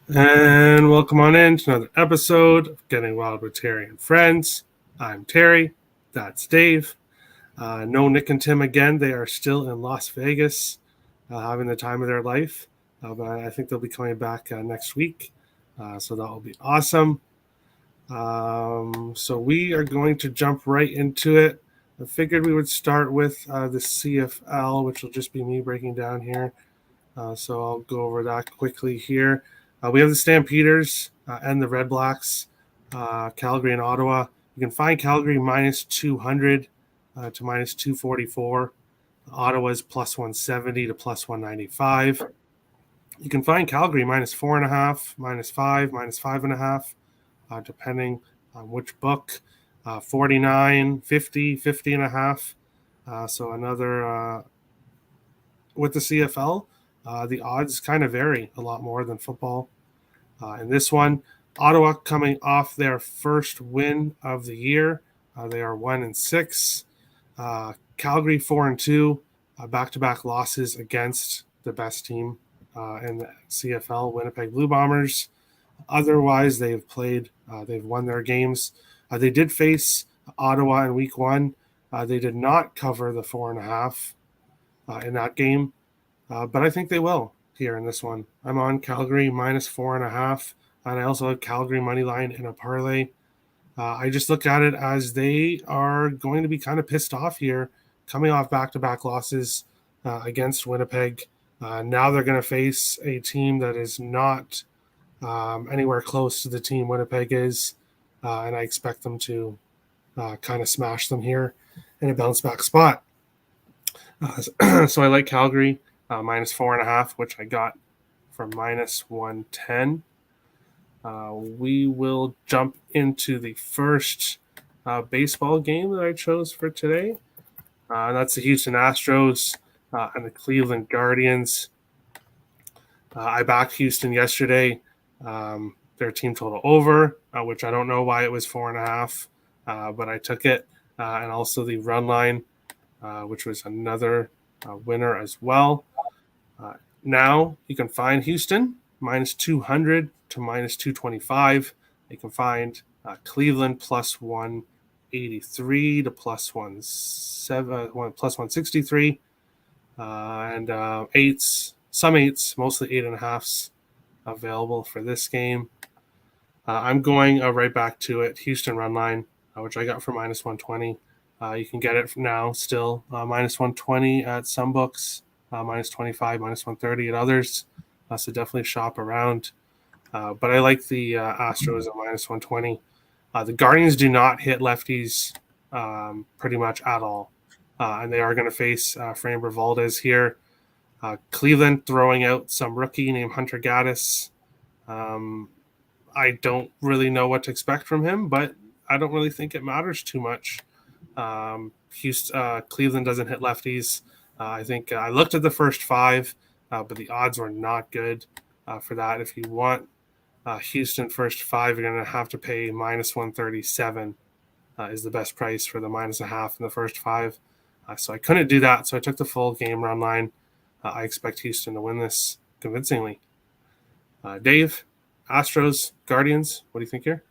And welcome on in to another episode of Getting Wild with Terry and Friends. I'm Terry. That's Dave. No Nick and Tim again. They are still in Las Vegas having the time of their life. But I think they'll be coming back next week. So that will be awesome. So we are going to jump right into it. I figured we would start with the CFL, which will just be me breaking down here. So I'll go over that quickly here. We have the Stampeders and the Red Blacks, Calgary and Ottawa. You can find Calgary minus 200 to minus 244. Ottawa's plus 170 to plus 195. You can find Calgary minus 4.5, minus 5, minus 5.5, depending on which book. 49, 50, 50.5. So another with the CFL. The odds kind of vary a lot more than football. In this one, Ottawa coming off their first win of the year. They are 1-6. Calgary 4-2. Back-to-back losses against the best team in the CFL, Winnipeg Blue Bombers. Otherwise, they've won their games. They did face Ottawa in week 1. They did not cover the 4.5 in that game. But I think they will here in this one. I'm on Calgary minus 4.5, and I also have Calgary money line in a parlay. I just look at it as they are going to be kind of pissed off here, coming off back-to-back losses against Winnipeg. Now they're going to face a team that is not anywhere close to the team Winnipeg is, and I expect them to kind of smash them here in a bounce-back spot. So I like Calgary. Minus 4.5, which I got from minus 110. We will jump into the first baseball game that I chose for today. That's the Houston Astros and the Cleveland Guardians. I backed Houston yesterday. Their team total over, which I don't know why it was 4.5, but I took it. And also the run line, which was another winner as well. Now you can find Houston minus 200 to minus 225. You can find Cleveland plus 183 to plus 163, and eights, mostly 8.5s available for this game. I'm going right back to it. Houston run line, which I got for minus 120. You can get it now still minus 120 at some books. Minus 25, minus 130 at others. So definitely shop around. But I like the Astros at minus 120. The Guardians do not hit lefties pretty much at all. And they are going to face Framber Valdez here. Cleveland throwing out some rookie named Hunter Gaddis. I don't really know what to expect from him, but I don't really think it matters too much. Cleveland doesn't hit lefties. I think I looked at the first 5, but the odds were not good for that. If you want Houston first 5, you're going to have to pay minus 137 is the best price for the minus a half in the first 5. So I couldn't do that, so I took the full game run line. I expect Houston to win this convincingly. Dave, Astros, Guardians, what do you think here?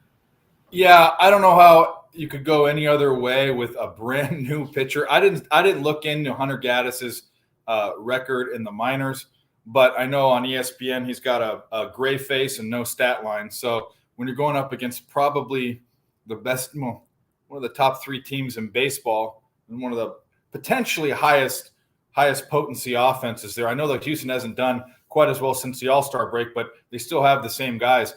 Yeah, I don't know how you could go any other way with a brand new pitcher. I didn't look into Hunter Gaddis's record in the minors, but I know on ESPN he's got a gray face and no stat line. So when you're going up against probably the best, one of the top 3 teams in baseball, and one of the potentially highest potency offenses there. I know that Houston hasn't done quite as well since the All-Star break, but they still have the same guys.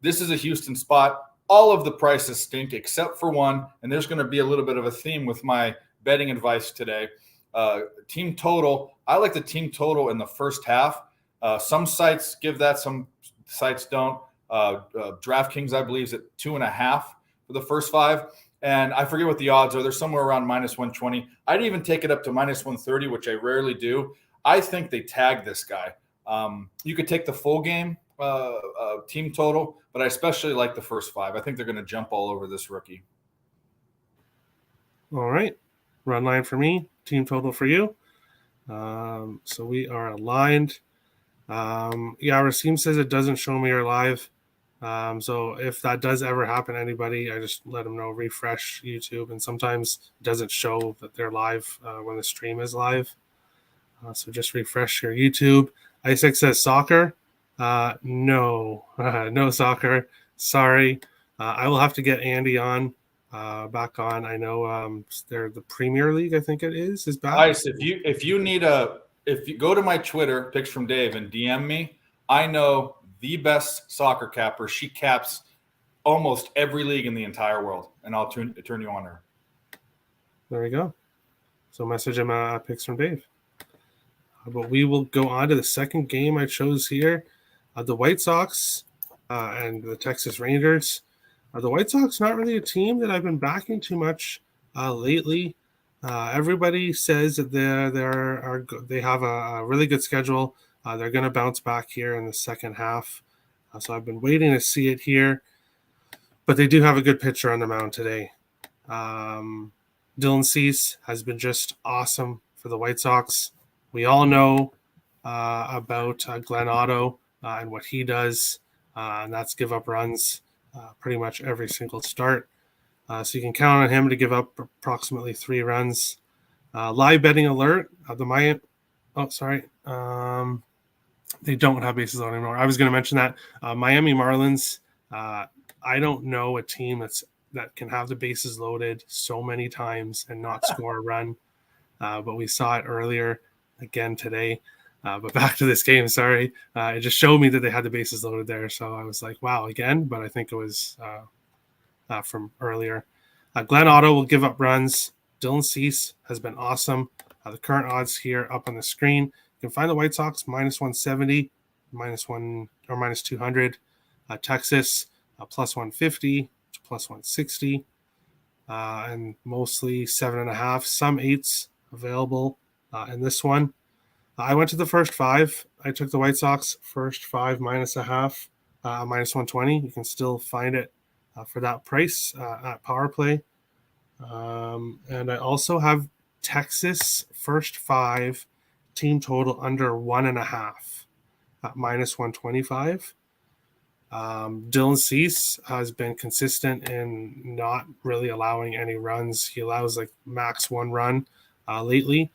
This is a Houston spot. All of the prices stink except for one, and there's going to be a little bit of a theme with my betting advice today. Team total. I like the team total in the first half. Some sites give that, some sites don't. DraftKings, I believe, is at 2.5 for the first 5. And I forget what the odds are. They're somewhere around minus 120. I'd even take it up to minus 130, which I rarely do. I think they tag this guy. You could take the full game team total, but I especially like the first 5. I think they're going to jump all over this rookie. All right. Run line for me, team total for you. So we are aligned. Yeah, Rasim says it doesn't show me you're live. So if that does ever happen to anybody, I just let them know, refresh YouTube. And sometimes it doesn't show that they're live when the stream is live. So just refresh your YouTube. Isaac says soccer. No, no soccer. Sorry. I will have to get Andy on, back on. I know they're the Premier League, I think it is back. Ice, if you go to my Twitter, Picks from Dave, and DM me, I know the best soccer capper. She caps almost every league in the entire world, and I'll turn you on her. There we go. So message him Picks from Dave. But we will go on to the second game I chose here. The White Sox and the Texas Rangers. The White Sox not really a team that I've been backing too much lately. Everybody says that they have a really good schedule. They're going to bounce back here in the second half. So I've been waiting to see it here. But they do have a good pitcher on the mound today. Dylan Cease has been just awesome for the White Sox. We all know about Glenn Otto and what he does, and that's give up runs pretty much every single start. So you can count on him to give up approximately 3 runs. Live betting alert. They don't have bases loaded anymore. I was going to mention that. Miami Marlins, I don't know a team that can have the bases loaded so many times and not score a run. But we saw it earlier again today. But back to this game, sorry. It just showed me that they had the bases loaded there. So I was like, wow, again. But I think it was from earlier. Glenn Otto will give up runs. Dylan Cease has been awesome. The current odds here up on the screen. You can find the White Sox minus 170, minus 200. Texas plus 150 to plus 160. And mostly 7.5, some 8s available in this one. I went to the first 5. I took the White Sox first 5 minus a half, minus 120. You can still find it for that price at Power Play. And I also have Texas first 5 team total under 1.5 at minus 125. Dylan Cease has been consistent in not really allowing any runs. He allows like max 1 run lately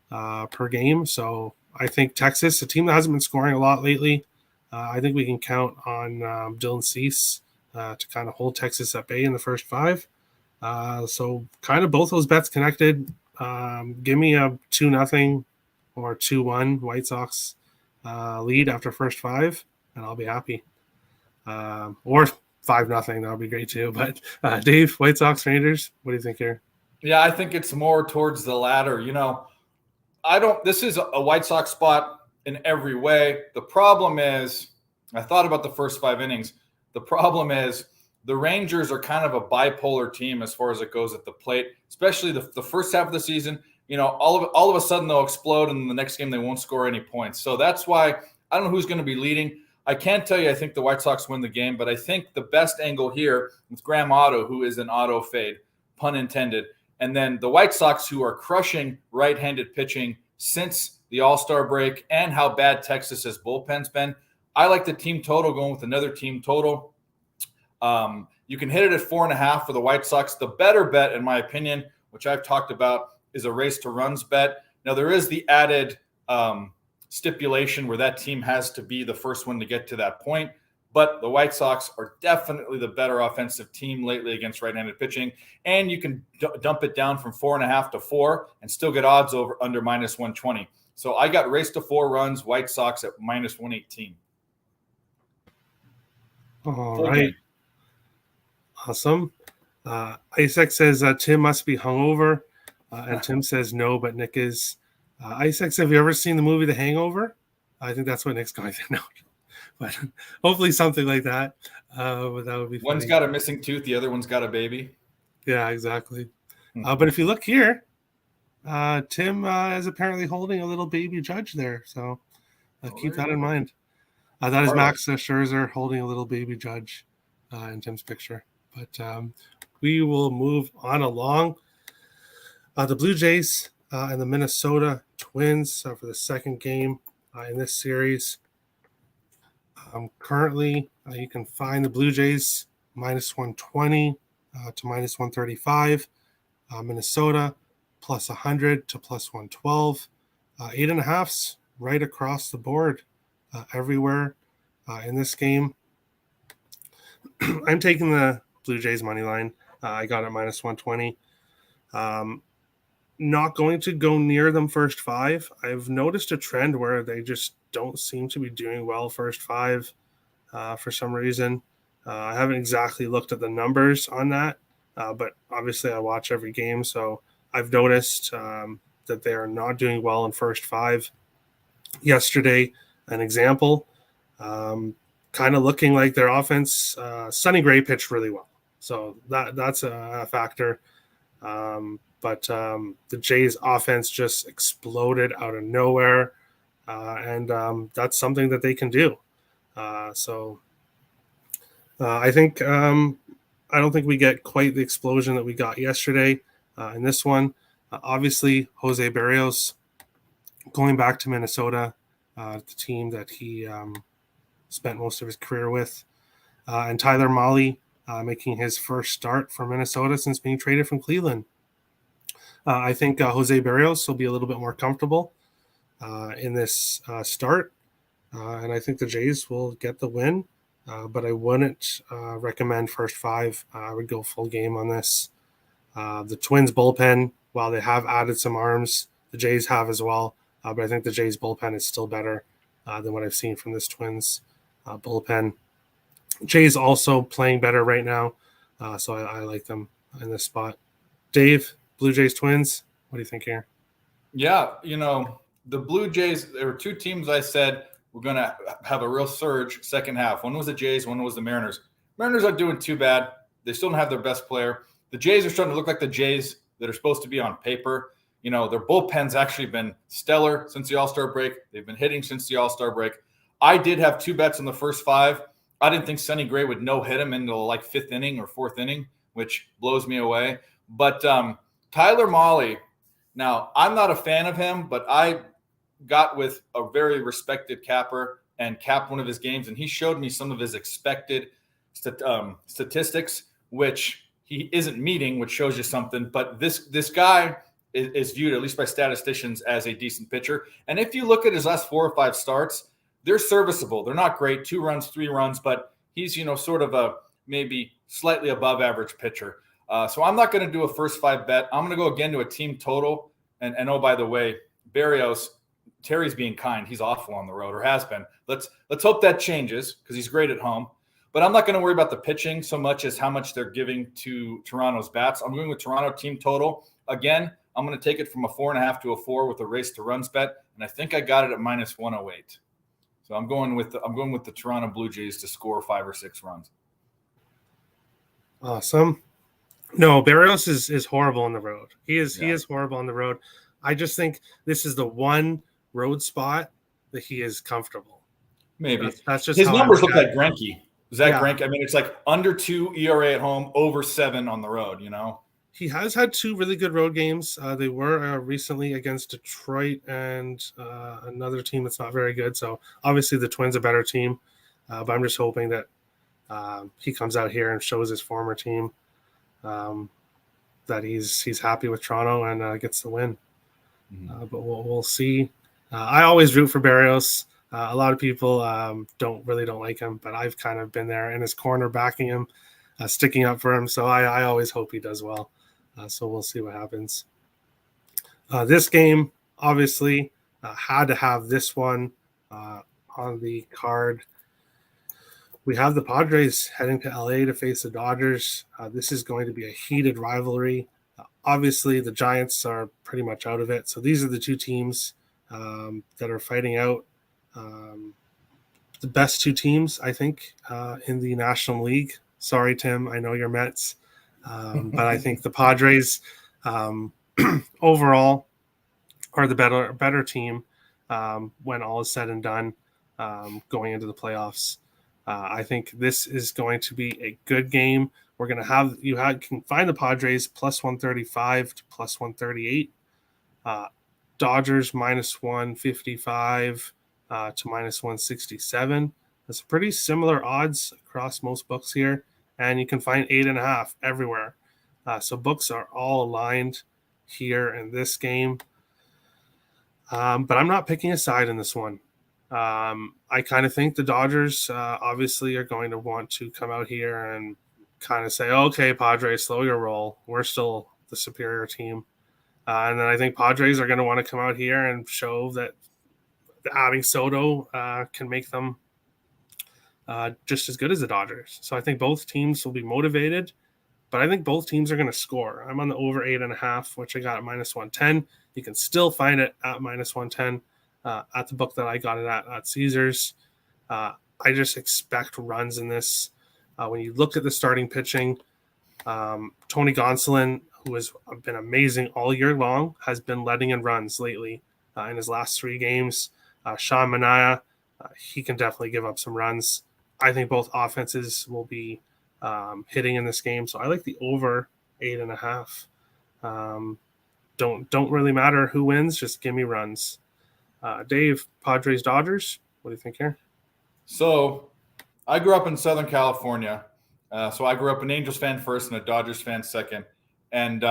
per game. So I think Texas, a team that hasn't been scoring a lot lately, I think we can count on Dylan Cease to kind of hold Texas at bay in the first 5. So kind of both those bets connected. Give me a 2-0 or 2-1 White Sox lead after first 5, and I'll be happy. Or 5-0, that would be great too. But Dave, White Sox, Rangers, what do you think here? Yeah, I think it's more towards the latter. This is a White Sox spot in every way. The problem is, I thought about the first 5 innings. The problem is the Rangers are kind of a bipolar team as far as it goes at the plate, especially the first half of the season. All of a sudden they'll explode, and the next game they won't score any points. So that's why I don't know who's going to be leading. I can't tell you I think the White Sox win the game, but I think the best angle here is Graham Otto, who is an auto fade, pun intended. And then the White Sox, who are crushing right-handed pitching since the All-Star break, and how bad Texas's bullpen's been. I like the team total, going with another team total. You can hit it at 4.5 for the White Sox. The better bet, in my opinion, which I've talked about, is a race to runs bet. Now, there is the added stipulation where that team has to be the first one to get to that point. But the White Sox are definitely the better offensive team lately against right-handed pitching. And you can dump it down from 4.5 to 4 and still get odds under minus 120. So I got race to 4 runs, White Sox at minus 118. All right. Awesome. Isaac says Tim must be hungover. And Tim says no, but Nick is. Isaac, have you ever seen the movie The Hangover? I think that's what Nick's going to know. But hopefully something like that. But that would be funny. One's got a missing tooth, the other one's got a baby. Yeah, exactly. But if you look here, Tim is apparently holding a little baby Judge there. So keep that in mind. That is Max Scherzer holding a little baby Judge in Tim's picture. But we will move on along. The Blue Jays and the Minnesota Twins for the second game in this series. Currently, you can find the Blue Jays minus 120 to minus 135. Minnesota plus 100 to plus 112. 8.5s right across the board everywhere in this game. I'm taking the Blue Jays money line. I got it minus 120. Not going to go near them first five. I've noticed a trend where they just don't seem to be doing well first five for some reason. I haven't exactly looked at the numbers on that, but obviously I watch every game, so I've noticed that they are not doing well in first five. Yesterday, an example, kind of looking like their offense. Sonny Gray pitched really well, so that's a factor. But the Jays offense just exploded out of nowhere, and that's something that they can do. So I think I don't think we get quite the explosion that we got yesterday in this one. Obviously, Jose Barrios going back to Minnesota, the team that he spent most of his career with, and Tyler Mahle making his first start for Minnesota since being traded from Cleveland. I think Jose Barrios will be a little bit more comfortable in this start, and I think the Jays will get the win. But I wouldn't recommend first five. I would go full game on this. The Twins bullpen, while they have added some arms, the Jays have as well. But I think the Jays bullpen is still better than what I've seen from this Twins bullpen. Jays also playing better right now, so I like them in this spot. Dave, Blue Jays Twins, what do you think here? Yeah, the Blue Jays, there were two teams I said we're going to have a real surge second half. One was the Jays, one was the Mariners. Mariners aren't doing too bad. They still don't have their best player. The Jays are starting to look like the Jays that are supposed to be on paper. Their bullpen's actually been stellar since the All-Star break. They've been hitting since the All-Star break. I did have two bets in the first five. I didn't think Sonny Gray would no-hit him into like fifth inning or fourth inning, which blows me away. But Tyler Mahle, now I'm not a fan of him, but I got with a very respected capper and capped one of his games, and he showed me some of his expected statistics, which he isn't meeting, which shows you something. But this guy is viewed, at least by statisticians, as a decent pitcher. And if you look at his last 4 or 5 starts, they're serviceable. They're not great, 2 runs, 3 runs, but he's sort of a maybe slightly above average pitcher. So I'm not going to do a first 5 bet. I'm going to go again to a team total. And oh, by the way, Barrios, Terry's being kind. He's awful on the road, or has been. Let's hope that changes because he's great at home. But I'm not going to worry about the pitching so much as how much they're giving to Toronto's bats. I'm going with Toronto team total. Again, I'm going to take it from a 4.5 to a 4 with a race to runs bet, and I think I got it at minus 108. So I'm going with the Toronto Blue Jays to score 5 or 6 runs. Awesome. No, Barrios is horrible on the road. He is horrible on the road. I just think this is the one road spot that he is comfortable. Maybe that's just his numbers look like Greinke. Greinke? I mean, it's like under 2 ERA at home, over 7 on the road. He has had 2 really good road games. They were recently against Detroit and another team that's not very good. So obviously the Twins are a better team, but I'm just hoping that he comes out here and shows his former team that he's happy with Toronto and gets the win. But we'll see. I always root for Barrios. A lot of people don't like him, but I've kind of been there in his corner, backing him, sticking up for him. So I always hope he does well. So we'll see what happens. This game, obviously, had to have this one on the card. We have the Padres heading to LA to face the Dodgers. This is going to be a heated rivalry. Obviously, the Giants are pretty much out of it. So these are the two teams that are fighting out the best 2 teams, I think, in the National League. Sorry, Tim, I know you're Mets. But I think the Padres overall are the better team when all is said and done going into the playoffs. I think this is going to be a good game. We're going to have can find the Padres plus 135 to plus 138. Dodgers minus 155 to minus 167. There's pretty similar odds across most books here, and you can find 8.5 everywhere. So books are all aligned here in this game. But I'm not picking a side in this one. I kind of think the Dodgers obviously are going to want to come out here and kind of say, okay, Padres, slow your roll. We're still the superior team. And then I think Padres are going to want to come out here and show that adding Soto can make them just as good as the Dodgers. So I think both teams will be motivated, but I think both teams are going to score. I'm on the over 8.5, which I got at -110. You can still find it at -110 at the book that I got it at Caesars. I just expect runs in this. When you look at the starting pitching, Tony Gonsolin, who has been amazing all year long, has been letting in runs lately in his last 3 games. Sean Manaea, he can definitely give up some runs. I think both offenses will be hitting in this game, so I like the over 8.5. Don't really matter who wins, just give me runs. Dave, Padres Dodgers, what do you think here? So I grew up in Southern California. So I grew up an Angels fan first and a Dodgers fan second. And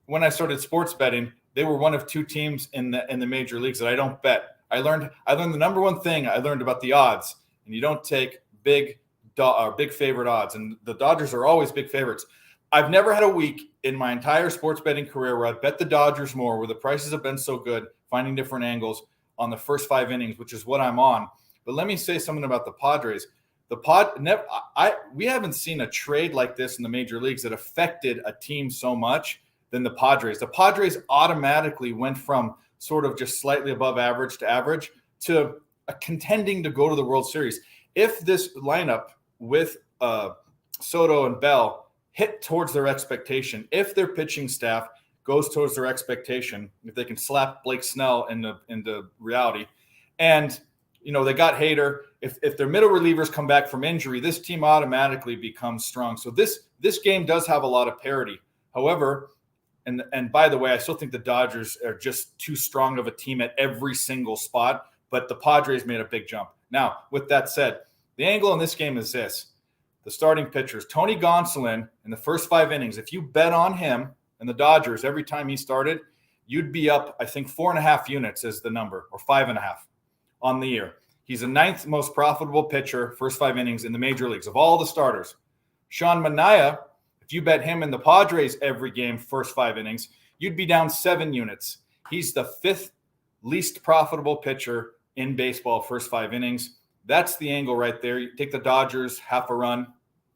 when I started sports betting, they were one of 2 teams in the major leagues that I don't bet. I learned the number one thing I learned about the odds, and you don't take big favorite odds. And the Dodgers are always big favorites. I've never had a week in my entire sports betting career where I've bet the Dodgers more, where the prices have been so good, finding different angles on the first 5 innings, which is what I'm on. But let me say something about the Padres. We haven't seen a trade like this in the major leagues that affected a team so much than the Padres. The Padres automatically went from sort of just slightly above average to contending to go to the World Series. If this lineup with Soto and Bell hit towards their expectation, if their pitching staff goes towards their expectation, if they can slap Blake Snell into reality, and they got Hader. If their middle relievers come back from injury, this team automatically becomes strong. So this game does have a lot of parity. However, and by the way, I still think the Dodgers are just too strong of a team at every single spot, but the Padres made a big jump. Now, with that said, the angle in this game is this. The starting pitchers, Tony Gonsolin, in the first 5 innings, if you bet on him and the Dodgers every time he started, you'd be up, I think, 4.5 units is the number, or 5.5 on the year. He's the 9th most profitable pitcher, first 5 innings in the major leagues of all the starters. Sean Manaea, if you bet him and the Padres every game, first 5 innings, you'd be down 7 units. He's the 5th least profitable pitcher in baseball, first 5 innings. That's the angle right there. You take the Dodgers,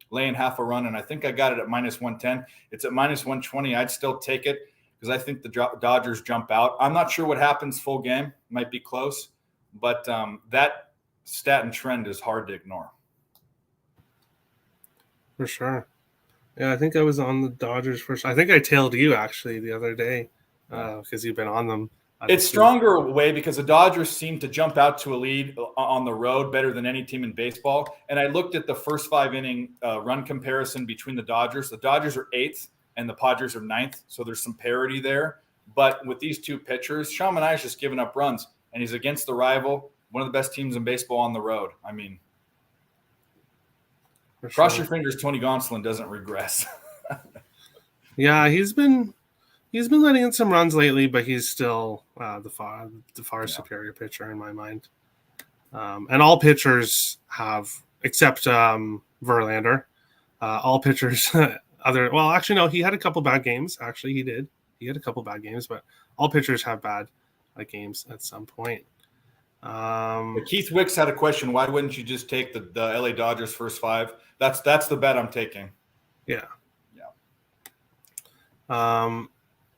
laying half a run, and I think I got it at -110. It's at -120. I'd still take it because I think the Dodgers jump out. I'm not sure what happens full game. Might be close, but that stat and trend is hard to ignore. For sure. Yeah, I think I was on the Dodgers first. I think I tailed you actually the other day because you've been on them. It's stronger way because the Dodgers seem to jump out to a lead on the road better than any team in baseball. And I looked at the first 5 inning run comparison between the Dodgers. The Dodgers are 8th and the Padres are 9th. So there's some parity there. But with these 2 pitchers, Sean Manaea is just giving up runs. And he's against the rival, one of the best teams in baseball on the road. I mean, cross your fingers Tony Gonsolin doesn't regress. Yeah, he's been letting in some runs lately, but he's still the far superior pitcher in my mind. And all pitchers have, except Verlander, all pitchers actually no, he had a couple bad games. Actually, he did. He had a couple bad games, but all pitchers have bad games at some point. Keith Wicks had a question. Why wouldn't you just take the LA Dodgers first 5? That's the bet I'm taking. Yeah.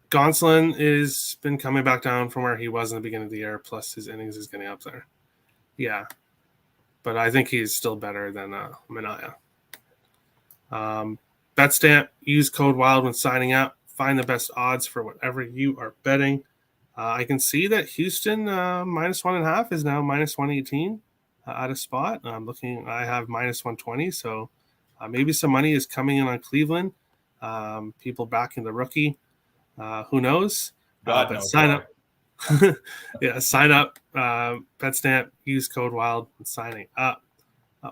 Gonsolin has been coming back down from where he was in the beginning of the year, plus his innings is getting up there. Yeah. But I think he's still better than Manaea. BetStamp, use code WILD when signing up. Find the best odds for whatever you are betting. I can see that Houston -1.5 is now -118 at a spot. I have -120, so maybe some money is coming in on Cleveland. People backing the rookie. Who knows? But knows sign up. Yeah, sign up. BetStamp, use code WILD when signing up.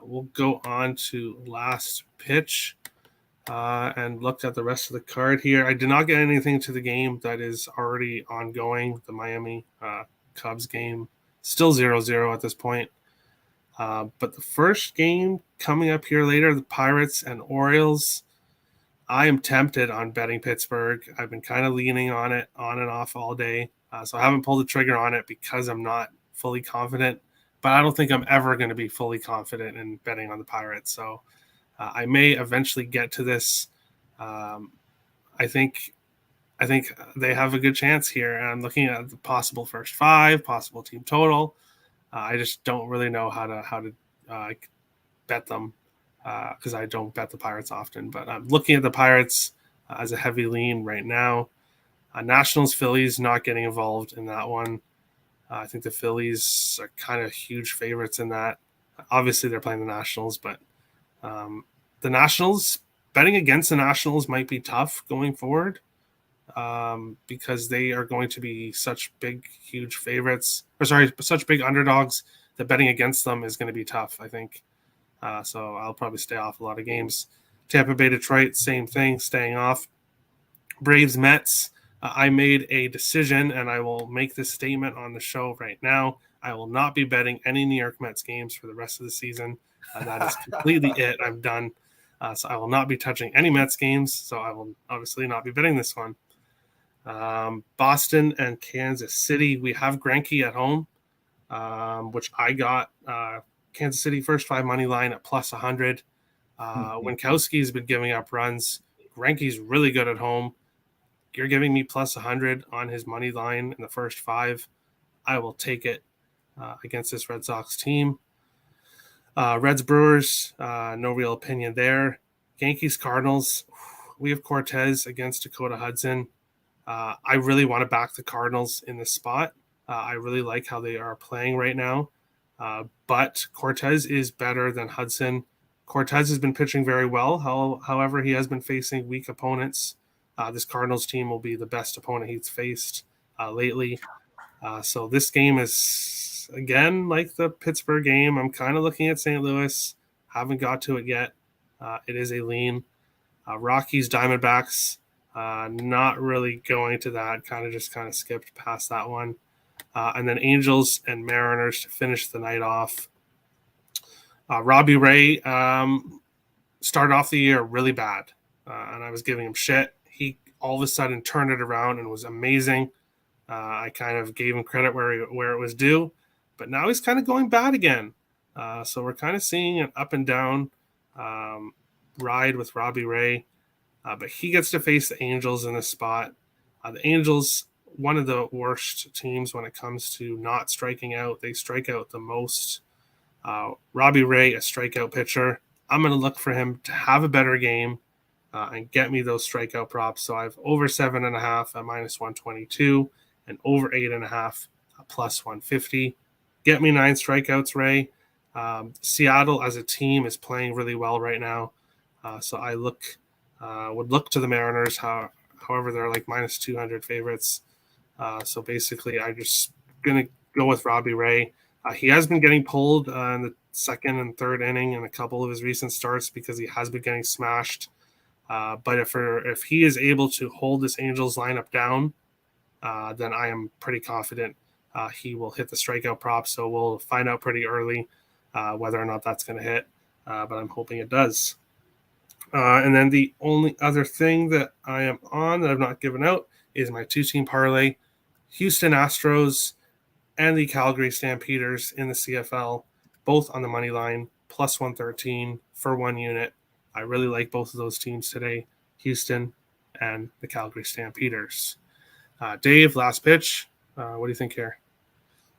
We'll go on to last pitch and look at the rest of the card here. I did not get anything to the game that is already ongoing. The Miami Cubs game, still 0-0 at this point. But the first game coming up here later, the Pirates and Orioles, I am tempted on betting Pittsburgh. I've been kind of leaning on it on and off all day. So I haven't pulled the trigger on it because I'm not fully confident. But I don't think I'm ever going to be fully confident in betting on the Pirates. So I may eventually get to this. I think they have a good chance here. And I'm looking at the possible first five, possible team total. I just don't really know how to bet them because I don't bet the Pirates often. But I'm looking at the Pirates as a heavy lean right now. Nationals, Phillies, not getting involved in that one. I think the Phillies are kind of huge favorites in that. Obviously, they're playing the Nationals, but the Nationals, betting against the Nationals might be tough going forward because they are going to be such big, huge favorites, such big underdogs that betting against them is going to be tough, I think. So I'll probably stay off a lot of games. Tampa Bay, Detroit, same thing, staying off. Braves, Mets. I made a decision, and I will make this statement on the show right now. I will not be betting any New York Mets games for the rest of the season. That is completely it. I'm done. So I will not be touching any Mets games. So I will obviously not be betting this one. Boston and Kansas City. We have Greinke at home, which I got. Kansas City first five money line at plus 100. Winkowski's been giving up runs. Greinke's really good at home. You're giving me plus 100 on his money line in the first five. I will take it against this Red Sox team. Reds, Brewers, no real opinion there. Yankees, Cardinals. We have Cortez against Dakota Hudson. I really want to back the Cardinals in this spot. I really like how they are playing right now. But Cortez is better than Hudson. Cortez has been pitching very well. However, he has been facing weak opponents. This Cardinals team will be the best opponent he's faced lately. So this game is, again, like the Pittsburgh game. I'm kind of looking at St. Louis. Haven't got to it yet. It is a lean. Rockies, Diamondbacks, not really going to that. Kind of skipped past that one. And then Angels and Mariners to finish the night off. Robbie Ray started off the year really bad, and I was giving him shit. He all of a sudden turned it around and was amazing. I kind of gave him credit where it was due, but now he's kind of going bad again. So we're kind of seeing an up and down ride with Robbie Ray, but he gets to face the Angels in this spot. The Angels, one of the worst teams when it comes to not striking out. They strike out the most. Robbie Ray, a strikeout pitcher. I'm going to look for him to have a better game and get me those strikeout props. So I have over 7.5 at minus 122 and over 8.5 at plus 150. Get me 9 strikeouts, Ray. Seattle as a team is playing really well right now. So I would look to the Mariners. However, they're like minus 200 favorites. So basically, I'm just going to go with Robbie Ray. He has been getting pulled in the second and third inning in a couple of his recent starts because he has been getting smashed. But if he is able to hold this Angels lineup down, then I am pretty confident he will hit the strikeout prop. So we'll find out pretty early whether or not that's going to hit. But I'm hoping it does. And then the only other thing that I am on that I've not given out is my 2-team parlay. Houston Astros and the Calgary Stampeders in the CFL, both on the money line, plus 113 for 1 unit. I really like both of those teams today, Houston and the Calgary Stampeders. Dave, last pitch. What do you think here?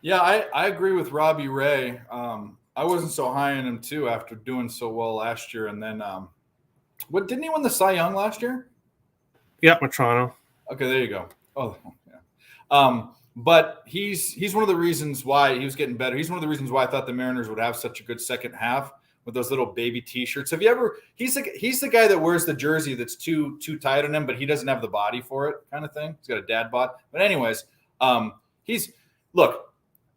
Yeah, I agree with Robbie Ray. I wasn't so high on him too after doing so well last year. And then didn't he win the Cy Young last year? Yeah, with Toronto. Okay, there you go. Oh, yeah. But he's one of the reasons why he was getting better. He's one of the reasons why I thought the Mariners would have such a good second half with those little baby T-shirts. Have you ever? He's the guy that wears the jersey that's too tight on him, but he doesn't have the body for it, kind of thing. He's got a dad bod. But anyways,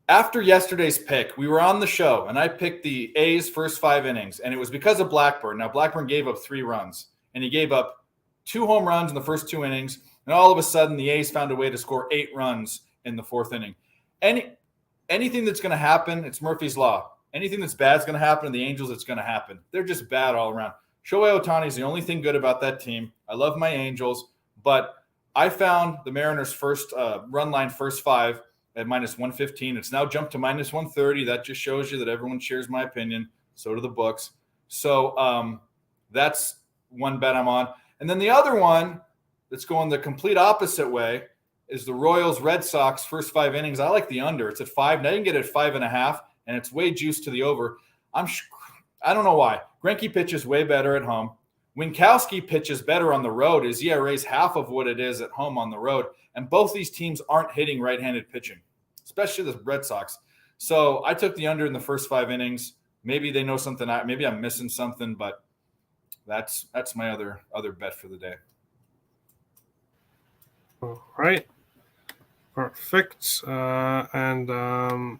after yesterday's pick, we were on the show, and I picked the A's first 5 innings, and it was because of Blackburn. Now, Blackburn gave up 3 runs, and he gave up 2 home runs in the first 2 innings, and all of a sudden, the A's found a way to score 8 runs in the 4th inning. Anything that's going to happen, it's Murphy's Law. Anything that's bad is going to happen, and the Angels, it's going to happen. They're just bad all around. Shohei Ohtani is the only thing good about that team. I love my Angels, but I found the Mariners' first run line, first 5, at minus 115. It's now jumped to minus 130. That just shows you that everyone shares my opinion. So do the books. So that's one bet I'm on. And then the other one that's going the complete opposite way is the Royals Red Sox first 5 innings. I like the under. It's at 5. Now you can get it at 5.5, and it's way juiced to the over. I don't know why. Greinke pitches way better at home. Winkowski pitches better on the road. His ERA is half of what it is at home on the road. And both these teams aren't hitting right-handed pitching, especially the Red Sox. So I took the under in the first 5 innings. Maybe they know something. Maybe I'm missing something, but that's my other bet for the day. All right. Perfect. And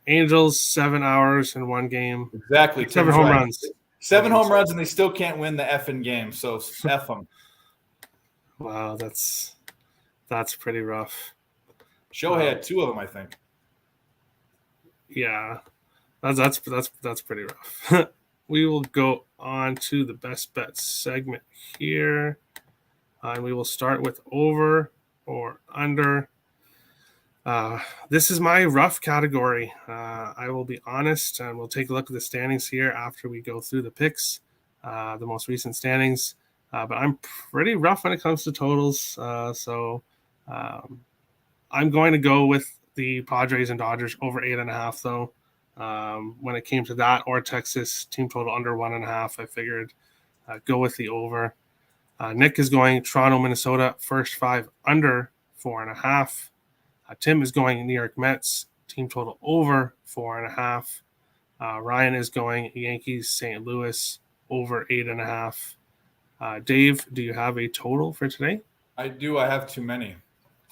Angels, 7 hours in 1 game. Exactly. 7 home runs. 7 home runs, and they still can't win the effing game. So F them. Wow, that's pretty rough. Shohei had 2 of them, I think. Yeah, that's pretty rough. We will go on to the best bet segment here, and we will start with over or under. This is my rough category. I will be honest, and we'll take a look at the standings here after we go through the picks, the most recent standings. But I'm pretty rough when it comes to totals. So I'm going to go with the Padres and Dodgers over 8.5, though. When it came to that, or Texas team total under 1.5, I figured go with the over. Nick is going Toronto, Minnesota, first 5 under 4.5. Tim is going New York Mets, team total over 4.5. Ryan is going Yankees, St. Louis, over 8.5. Dave, do you have a total for today? I do. I have too many.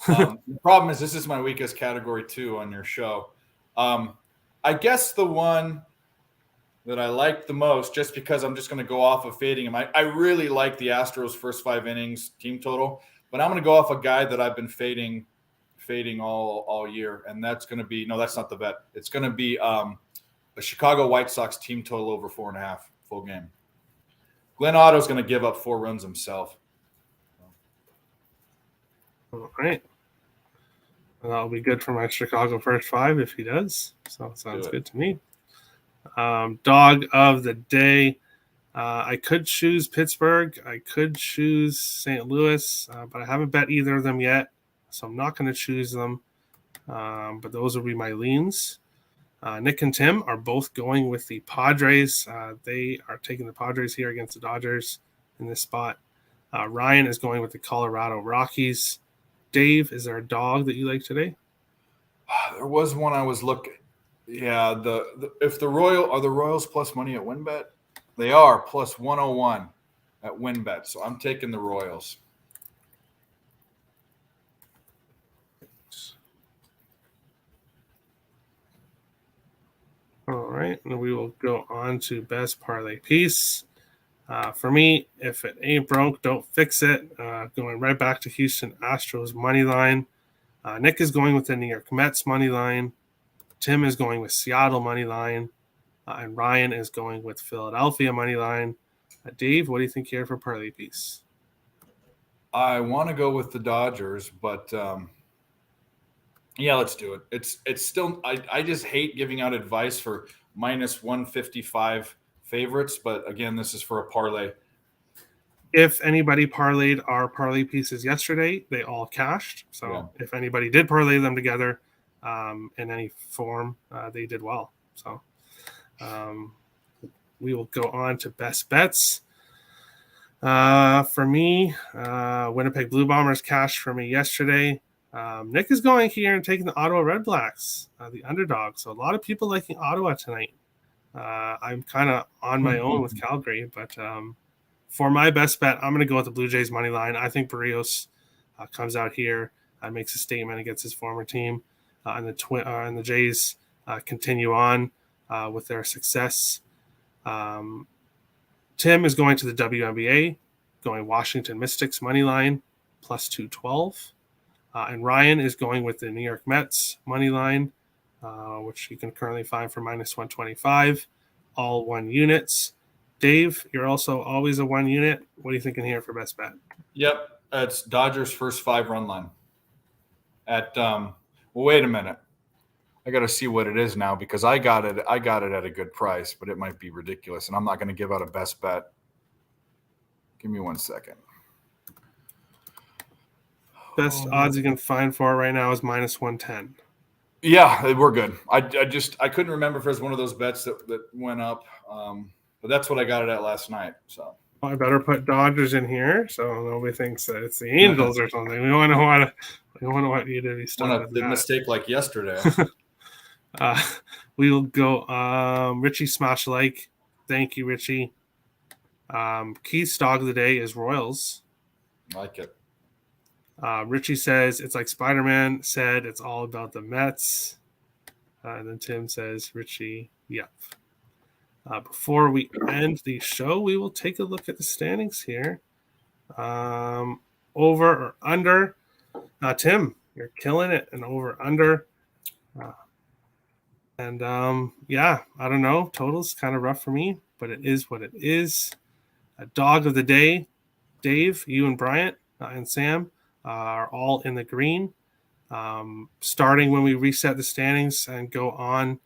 The problem is this is my weakest category too on your show. I guess the one that I like the most, just because I'm just going to go off of fading him. I really like the Astros first 5 innings team total, but I'm going to go off a guy that I've been fading all year, and that's going to be that's not the bet. It's going to be a Chicago White Sox team total over 4.5 full game. Glenn Otto's going to give up 4 runs himself. All right. Well, that'll be good for my Chicago first 5 if he does. So sounds good to me. Dog of the day. I could choose Pittsburgh. I could choose St. Louis, but I haven't bet either of them yet. So I'm not going to choose them. But those will be my leans. Nick and Tim are both going with the Padres. They are taking the Padres here against the Dodgers in this spot. Ryan is going with the Colorado Rockies. Dave, is there a dog that you like today? There was one I was looking. Yeah, if the Royals plus money at WinBet? They are plus 101 at WinBet. So I'm taking the Royals. All right, and we will go on to best parlay piece. For me, if it ain't broke, don't fix it. Going right back to Houston Astros money line. Nick is going with the New York Mets money line. Tim is going with Seattle money line. And Ryan is going with Philadelphia money line. Dave, what do you think here for parlay piece? I want to go with the Dodgers, but yeah, let's do it. It's still I just hate giving out advice for minus 155 favorites, but again, this is for a parlay. If anybody parlayed our parlay pieces yesterday, they all cashed. So if anybody did parlay them together in any form, they did well. So we will go on to best bets. For me, Winnipeg Blue Bombers cashed for me yesterday. Nick is going here and taking the Ottawa Red Blacks, the underdog. So a lot of people liking Ottawa tonight. I'm kind of on my own with Calgary, but for my best bet, I'm going to go with the Blue Jays money line. I think Barrios comes out here, makes a statement against his former team. and the Jays continue on with their success. Tim is going to the WNBA, going Washington Mystics money line plus 212. And Ryan is going with the New York Mets money line, which you can currently find for minus 125, all 1 units. Dave, you're also always a 1 unit. What are you thinking here for best bet? Yep, it's Dodgers first 5-run line. Well, wait a minute. I got to see what it is now because I got it at a good price, but it might be ridiculous, and I'm not going to give out a best bet. Give me 1 second. Best odds you can find for it right now is minus 110. Yeah, we're good. I couldn't remember if it was one of those bets that went up, but that's what I got it at last night. So I better put Dodgers in here so nobody thinks that it's the Angels or something. We don't want you to be stuck with a that. mistake like yesterday. We will go Richie Smash Like. Thank you, Richie. Keith's dog of the day is Royals. I like it. Richie says it's like Spider-Man said, it's all about the Mets. And then Tim says, Richie, yep. Before we end the show, we will take a look at the standings here. Over or under. Tim, you're killing it. And over under. Yeah, I don't know. Total's kind of rough for me, but it is what it is. A dog of the day, Dave, you and Bryant and Sam are all in the green. Starting when we reset the standings and go on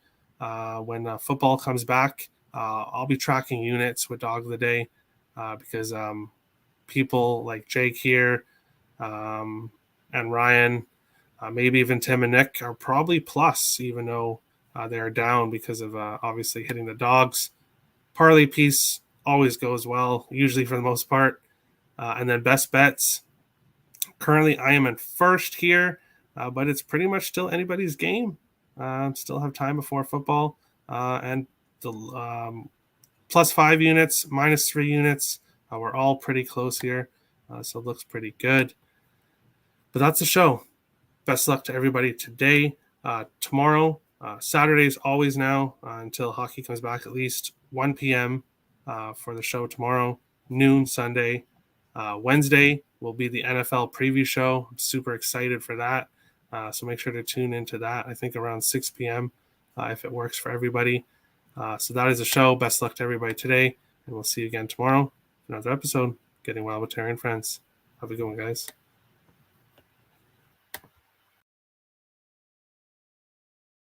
when football comes back, I'll be tracking units with dog of the day because people like Jake here and Ryan, maybe even Tim and Nick are probably plus, even though they are down because of obviously hitting the dogs. Parlay piece always goes well, usually for the most part. And then best bets. Currently, I am in first here, but it's pretty much still anybody's game. Still have time before football. And the plus 5 units, minus 3 units, we're all pretty close here. So it looks pretty good. But that's the show. Best luck to everybody today. Tomorrow, Saturdays always now until hockey comes back, at least 1 p.m. For the show tomorrow, noon Sunday. Wednesday will be the NFL preview show. I'm super excited for that. So make sure to tune into that, I think around 6 p.m. If it works for everybody. So that is the show. Best luck to everybody today. And we'll see you again tomorrow for another episode. Getting Wild with Terry and Friends. Have a good one, guys.